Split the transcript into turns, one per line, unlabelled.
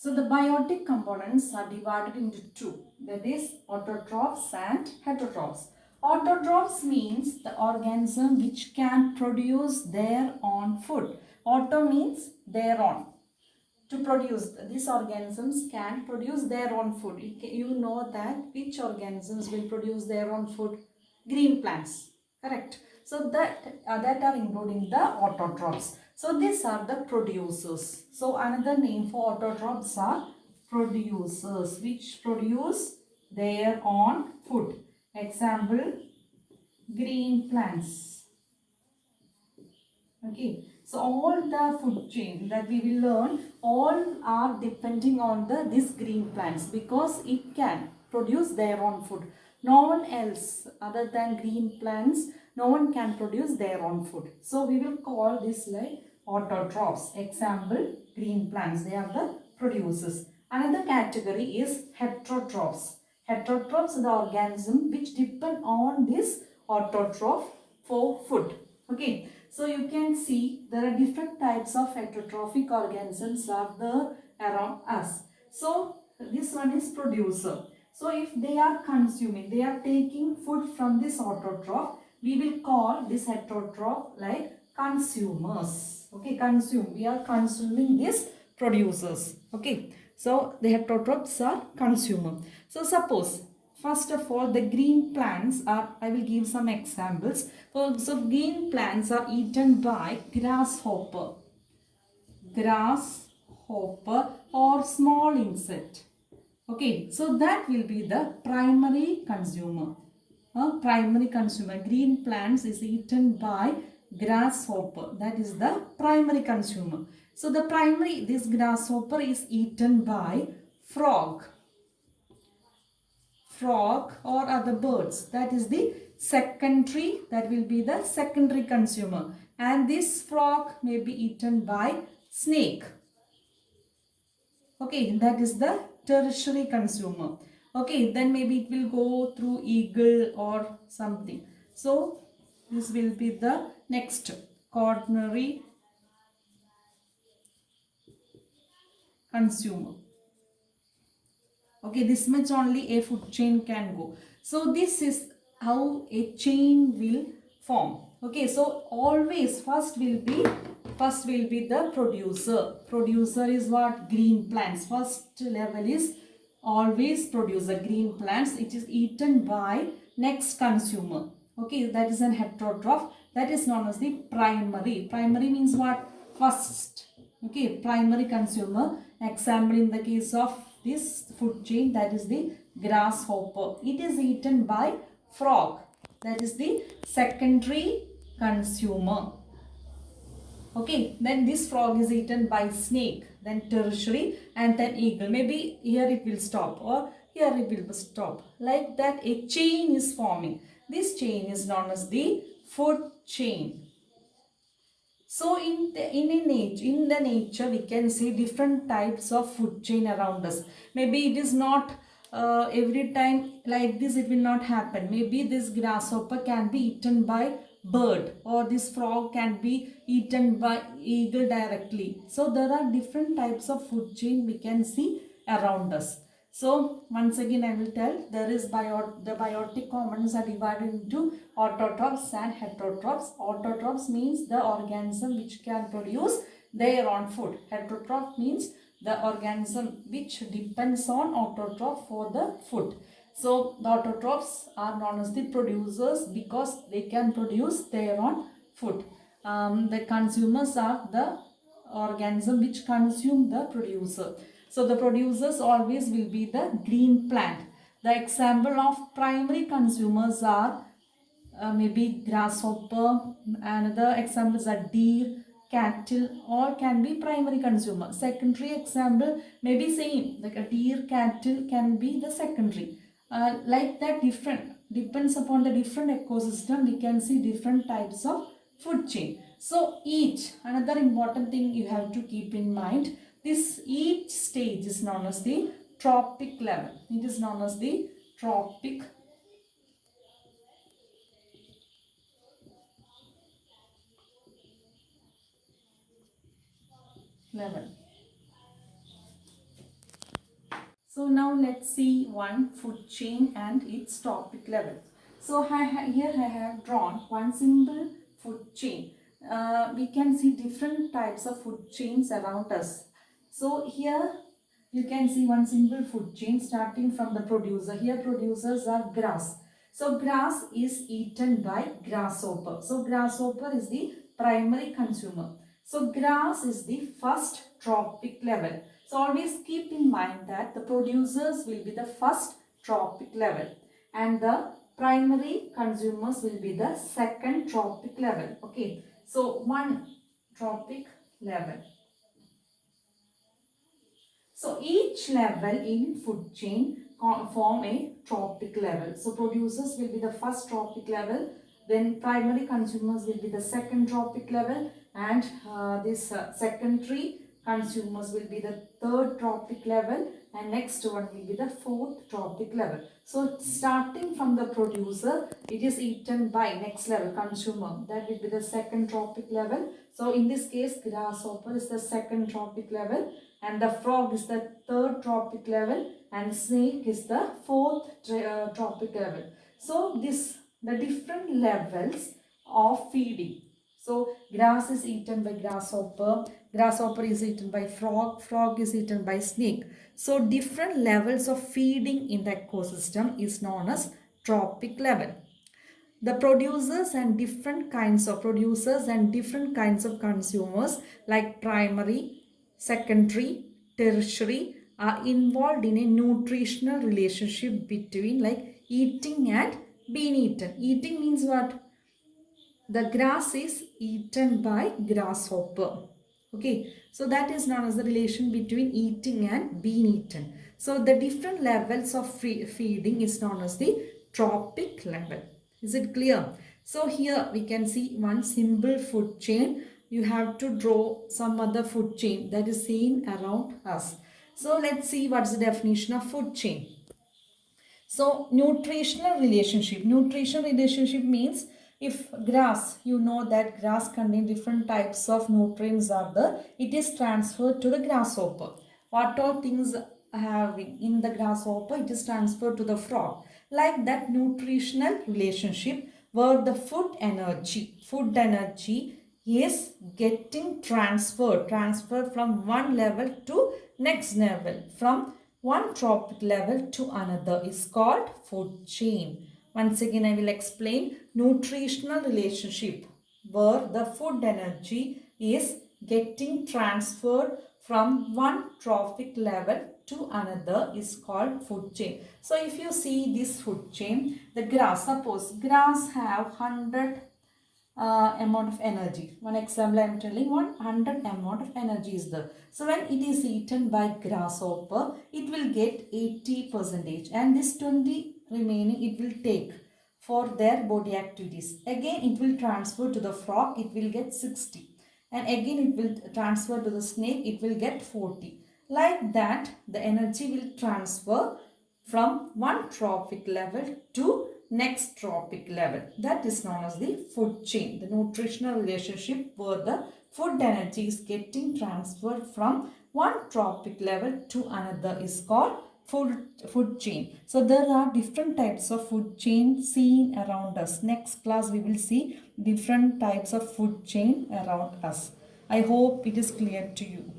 So the biotic components are divided into two, that is autotrophs and heterotrophs. Autotrophs means the organism which can produce their own food. Auto means their own. To produce, these organisms can produce their own food. You know that which organisms will produce their own food? Green plants, correct? So that are including the autotrophs. So these are the producers. So another name for autotrophs are producers, which produce their own food. Example, green plants. Okay, so all the food chain that we will learn, all are depending on these green plants, because it can produce their own food. No one else other than green plants, no one can produce their own food. So we will call this like autotrophs. Example, green plants, they are the producers. Another category is heterotrophs. Heterotrophs are the organism which depend on this autotroph for food. Okay, so you can see there are different types of heterotrophic organisms are there around us. So this one is producer. So if they are consuming, they are taking food from this autotroph, we will call this heterotroph like consumers. Okay, consume. We are consuming these producers. Okay, so the heterotrophs are consumer. So suppose, first of all, the green plants are, I will give some examples. So green plants are eaten by grasshopper or small insect. Okay, so that will be the primary consumer. Primary consumer. Green plants is eaten by grasshopper. That is the primary consumer. So the primary, this grasshopper is eaten by frog or other birds. That is the secondary, that will be the secondary consumer. And this frog may be eaten by snake. Okay, that is the tertiary consumer. Okay, then maybe it will go through eagle or something. So this will be the next quaternary consumer. Okay, this much only a food chain can go. So this is how a chain will form. Okay, so always first will be the producer. Producer is what? Green plants. First level is always producer, green plants. It is eaten by next consumer. Okay, that is an heterotroph. That is known as the primary. Primary means what? First. Okay, primary consumer. Example, in the case of this food chain, that is the grasshopper. It is eaten by frog. That is the secondary consumer. Okay, then this frog is eaten by snake, then tertiary, and then eagle. Maybe here it will stop or here it will stop. Like that, a chain is forming. This chain is known as the food chain. So in the nature, we can see different types of food chain around us. Maybe it is not every time like this, it will not happen. Maybe this grasshopper can be eaten by bird, or this frog can be eaten by eagle directly. So there are different types of food chain we can see around us. So once again I will tell, there is the biotic components are divided into autotrophs and heterotrophs. Autotrophs means the organism which can produce their own food. Heterotroph means the organism which depends on autotroph for the food. So the autotrophs are known as the producers because they can produce their own food. The consumers are the organism which consume the producer. So the producers always will be the green plant. The example of primary consumers are maybe grasshopper. Another examples are deer, cattle, all can be primary consumer. Secondary example may be same, like a deer, cattle can be the secondary. Like that, different depends upon the different ecosystem. We can see different types of food chain. So another important thing you have to keep in mind, each stage is known as the trophic level. It is known as the trophic level. So now let's see one food chain and its tropic level. So here I have drawn one simple food chain. We can see different types of food chains around us. So here you can see one simple food chain starting from the producer. Here producers are grass. So grass is eaten by grasshopper. So grasshopper is the primary consumer. So grass is the first tropic level. So always keep in mind that the producers will be the first tropic level and the primary consumers will be the second tropic level. Okay. So one tropic level. So each level in food chain form a tropic level. So producers will be the first tropic level, then primary consumers will be the second tropic level, and this secondary consumers will be the third tropic level, and next one will be the fourth tropic level. So starting from the producer, it is eaten by next level consumer, that will be the second tropic level. So in this case grasshopper is the second tropic level, and the frog is the third tropic level, and snake is the fourth tropic level. So the different levels of feeding. So grass is eaten by grasshopper, grasshopper is eaten by frog, frog is eaten by snake. So different levels of feeding in the ecosystem is known as tropic level. The producers and different kinds of consumers like primary, secondary, tertiary are involved in a nutritional relationship between like eating and being eaten. Eating means what? The grass is eaten by grasshopper. Okay, so that is known as the relation between eating and being eaten. So the different levels of feeding is known as the tropic level. Is it clear? So here we can see one simple food chain. You have to draw some other food chain that is seen around us. So let's see what's the definition of food chain. So nutritional relationship. Nutritional relationship means if grass, you know that grass contains different types of nutrients are there, it is transferred to the grasshopper. What all things having in the grasshopper, it is transferred to the frog. Like that nutritional relationship where the food energy is getting transferred from one level to next level, from one tropic level to another is called food chain. Once again I will explain nutritional relationship where the food energy is getting transferred from one tropic level to another is called food chain. So if you see this food chain, the grass, suppose grass have 100 amount of energy. One example I am telling, 100 amount of energy is there. So when it is eaten by grasshopper, it will get 80% and this 20 remaining it will take for their body activities. Again it will transfer to the frog, it will get 60. And again it will transfer to the snake, it will get 40. Like that the energy will transfer from one tropic level to next tropic level. That is known as the food chain, the nutritional relationship where the food energy is getting transferred from one tropic level to another is called food chain. So there are different types of food chain seen around us. Next class we will see different types of food chain around us. I hope it is clear to you.